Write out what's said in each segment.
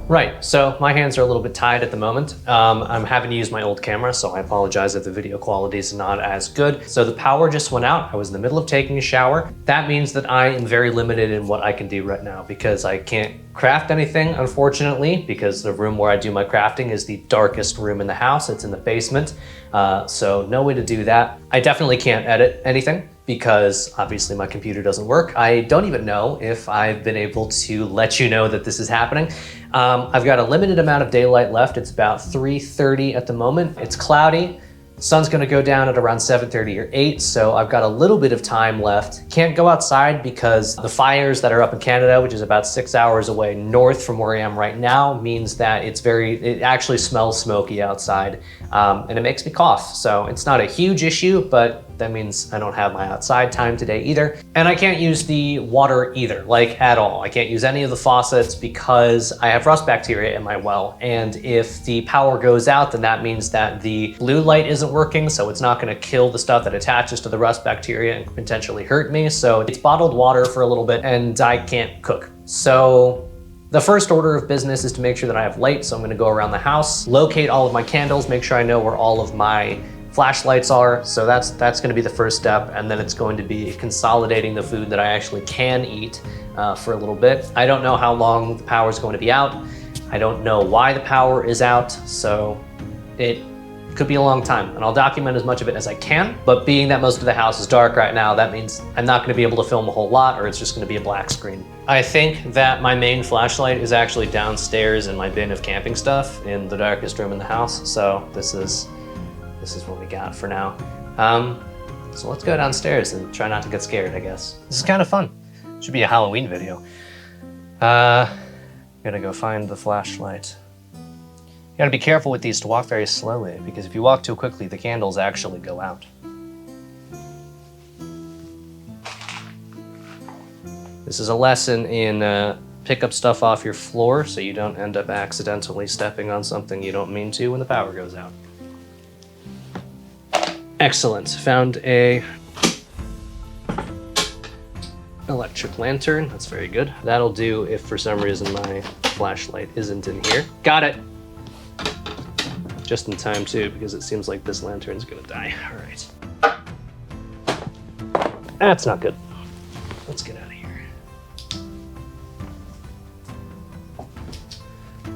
Right, so my hands are a little bit tied at the moment. I'm having to use my old camera, so I apologize if the video quality is not as good. So the power just went out. I was in the middle of taking a shower. That means that I am very limited in what I can do right now because I can't craft anything, unfortunately, because the room where I do my crafting is the darkest room in the house. It's in the basement, so no way to do that. I definitely can't edit anything, because obviously my computer doesn't work. I don't even know if I've been able to let you know that this is happening. I've got a limited amount of daylight left. It's about 3:30 at the moment. It's cloudy. Sun's gonna go down at around 7:30 or 8, so I've got a little bit of time left. Can't go outside because the fires that are up in Canada, which is about 6 hours away north from where I am right now, means that it actually smells smoky outside, and it makes me cough. So it's not a huge issue, but that means I don't have my outside time today either. And I can't use the water either, like at all. I can't use any of the faucets because I have rust bacteria in my well. And if the power goes out, then that means that the blue light isn't working, so it's not gonna kill the stuff that attaches to the rust bacteria and potentially hurt me. So it's bottled water for a little bit and I can't cook. So the first order of business is to make sure that I have light. So I'm gonna go around the house, locate all of my candles, make sure I know where all of my flashlights are. So that's gonna be the first step. And then it's going to be consolidating the food that I actually can eat for a little bit. I don't know how long the power is going to be out. I don't know why the power is out. So it could be a long time, and I'll document as much of it as I can. But being that most of the house is dark right now, that means I'm not gonna be able to film a whole lot, or it's just gonna be a black screen. I think that my main flashlight is actually downstairs in my bin of camping stuff in the darkest room in the house. So this is what we got for now. So let's go downstairs and try not to get scared, I guess. This is kind of fun. Should be a Halloween video. Gonna go find the flashlight. You gotta be careful with these to walk very slowly, because if you walk too quickly, the candles actually go out. This is a lesson in pick up stuff off your floor so you don't end up accidentally stepping on something you don't mean to when the power goes out. Excellent, found a electric lantern, that's very good. That'll do if for some reason my flashlight isn't in here. Got it. Just in time too, because it seems like this lantern's gonna die. All right. That's not good. Let's get out of here.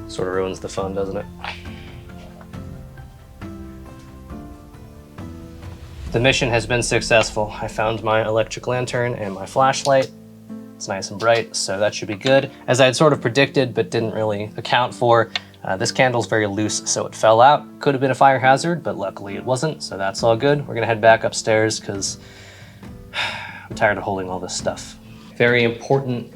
Sort of ruins the fun, doesn't it? The mission has been successful. I found my electric lantern and my flashlight. It's nice and bright, so that should be good. As I had sort of predicted, but didn't really account for, this candle's very loose, so it fell out. Could have been a fire hazard, but luckily it wasn't, so that's all good. We're gonna head back upstairs because I'm tired of holding all this stuff. Very important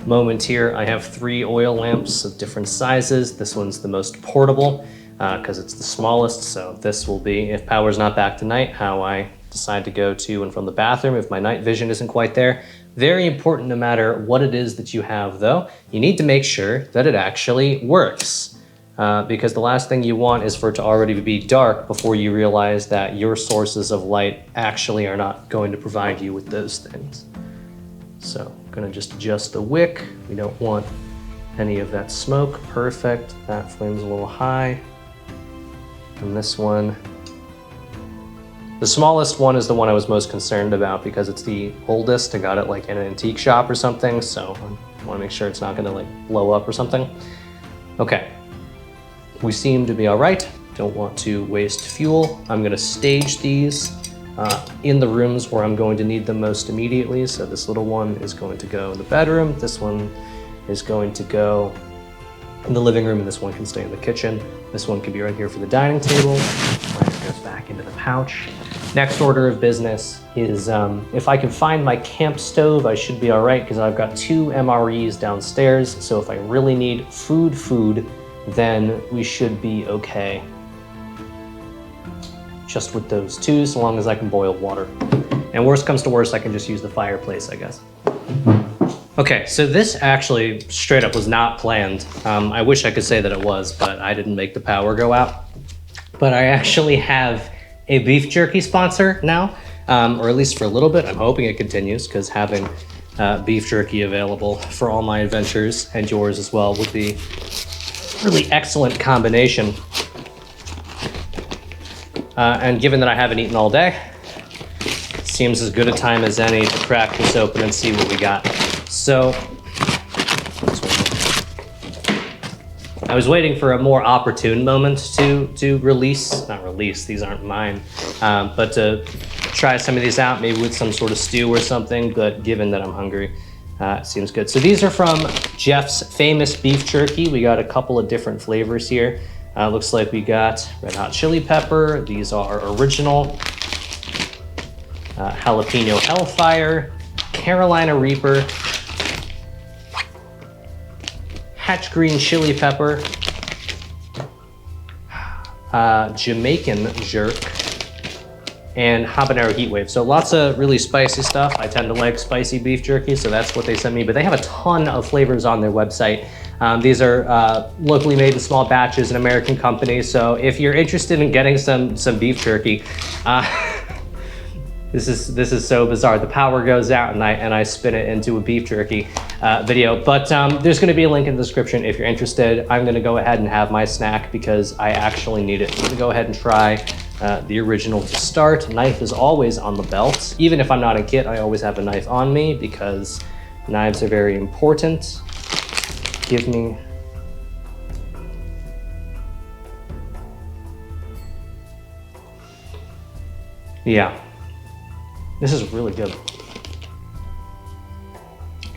moment here. I have 3 oil lamps of different sizes. This one's the most portable because it's the smallest, so this will be, if power's not back tonight, how I decide to go to and from the bathroom if my night vision isn't quite there. Very important no matter what it is that you have though, you need to make sure that it actually works. Because the last thing you want is for it to already be dark before you realize that your sources of light actually are not going to provide you with those things. So I'm gonna just adjust the wick. We don't want any of that smoke. Perfect, that flame's a little high. And this one, the smallest one is the one I was most concerned about because it's the oldest. I got it like in an antique shop or something, so I wanna make sure it's not gonna like blow up or something. Okay, we seem to be all right. Don't want to waste fuel. I'm gonna stage these in the rooms where I'm going to need them most immediately. So this little one is going to go in the bedroom. This one is going to go in the living room, and this one can stay in the kitchen. This one can be right here for the dining table. Mine goes back into the pouch. Next order of business is if I can find my camp stove, I should be all right because I've got 2 MREs downstairs. So if I really need food, then we should be okay. Just with those 2, so long as I can boil water. And worst comes to worst, I can just use the fireplace, I guess. Okay, so this actually straight up was not planned. I wish I could say that it was, but I didn't make the power go out. But I actually have a beef jerky sponsor now, or at least for a little bit. I'm hoping it continues, because having beef jerky available for all my adventures, and yours as well would be a really excellent combination. And given that I haven't eaten all day, seems as good a time as any to crack this open and see what we got. So, I was waiting for a more opportune moment to release, not release, these aren't mine, but to try some of these out, maybe with some sort of stew or something, but given that I'm hungry, it seems good. So these are from Jeff's Famous Beef Jerky. We got a couple of different flavors here. Looks like we got red hot chili pepper. These are original. Jalapeno Hellfire, Carolina Reaper, Hatch Green Chili Pepper, Jamaican Jerk, and Habanero Heatwave. So lots of really spicy stuff. I tend to like spicy beef jerky, so that's what they sent me. But they have a ton of flavors on their website. These are locally made in small batches, an American company. So if you're interested in getting some beef jerky, this is so bizarre. The power goes out and I spin it into a beef jerky video. But there's going to be a link in the description if you're interested. I'm going to go ahead and have my snack because I actually need it. I'm going to go ahead and try the original to start. Knife is always on the belt. Even if I'm not a kit, I always have a knife on me because knives are very important. Give me... Yeah. This is really good.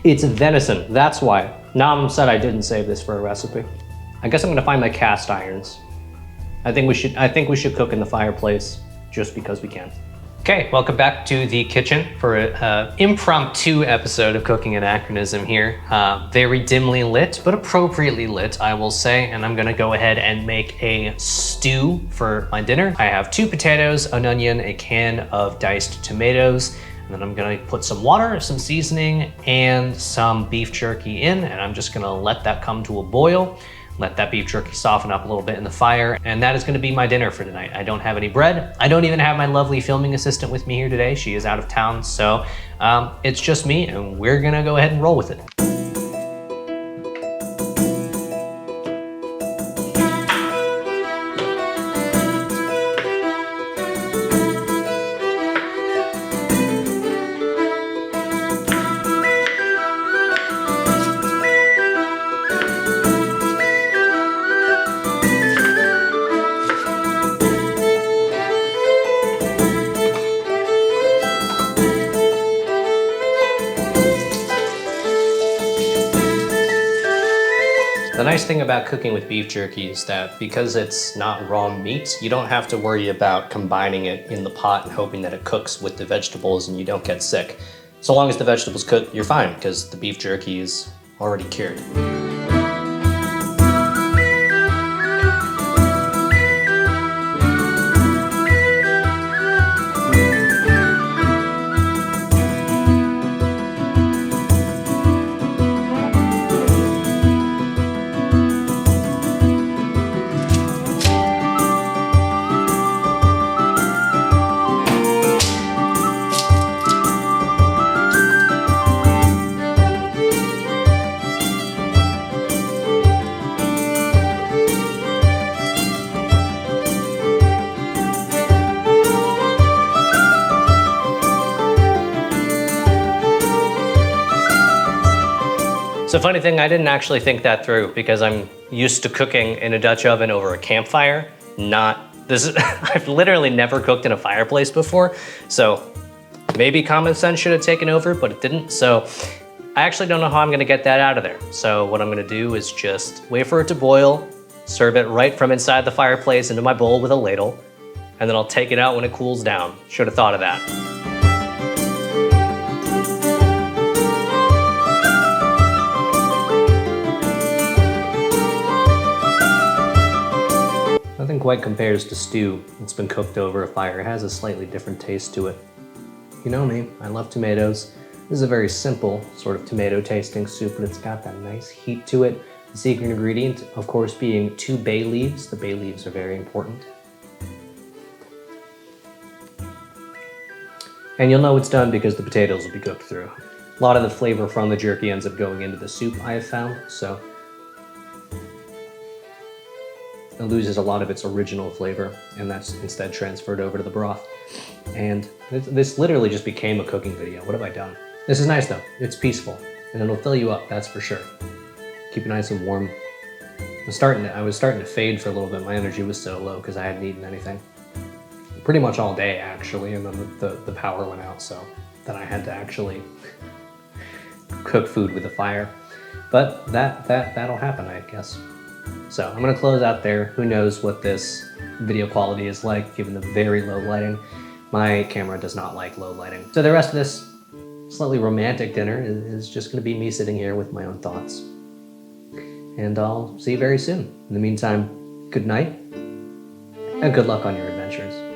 It's venison, that's why. Nam said I didn't save this for a recipe. I guess I'm gonna find my cast irons. I think we should cook in the fireplace just because we can. Okay, welcome back to the kitchen for an impromptu episode of Cooking Anachronism here. Very dimly lit, but appropriately lit, I will say. And I'm gonna go ahead and make a stew for my dinner. I have 2 potatoes, an onion, a can of diced tomatoes, and then I'm gonna put some water, some seasoning, and some beef jerky in, and I'm just gonna let that come to a boil. Let that beef jerky soften up a little bit in the fire, and that is gonna be my dinner for tonight. I don't have any bread. I don't even have my lovely filming assistant with me here today. She is out of town, so it's just me, and we're gonna go ahead and roll with it. The nice thing about cooking with beef jerky is that because it's not raw meat, you don't have to worry about combining it in the pot and hoping that it cooks with the vegetables and you don't get sick. So long as the vegetables cook, you're fine because the beef jerky is already cured. So funny thing, I didn't actually think that through because I'm used to cooking in a Dutch oven over a campfire. I've literally never cooked in a fireplace before. So maybe common sense should have taken over, but it didn't. So I actually don't know how I'm gonna get that out of there. So what I'm gonna do is just wait for it to boil, serve it right from inside the fireplace into my bowl with a ladle, and then I'll take it out when it cools down. Should have thought of that. Nothing quite compares to stew that's been cooked over a fire. It has a slightly different taste to it. You know me, I love tomatoes. This is a very simple sort of tomato tasting soup, but it's got that nice heat to it. The secret ingredient, of course, being 2 bay leaves. The bay leaves are very important. And you'll know it's done because the potatoes will be cooked through. A lot of the flavor from the jerky ends up going into the soup, I have found, so it loses a lot of its original flavor, and that's instead transferred over to the broth. And this literally just became a cooking video. What have I done? This is nice though. It's peaceful, and it'll fill you up, that's for sure. Keep it nice and warm. I was starting to fade for a little bit. My energy was so low because I hadn't eaten anything. Pretty much all day, actually, and then the power went out, so then I had to actually cook food with a fire. But that'll happen, I guess. So I'm gonna close out there. Who knows what this video quality is like given the very low lighting. My camera does not like low lighting. So the rest of this slightly romantic dinner is just gonna be me sitting here with my own thoughts. And I'll see you very soon. In the meantime, good night and good luck on your adventures.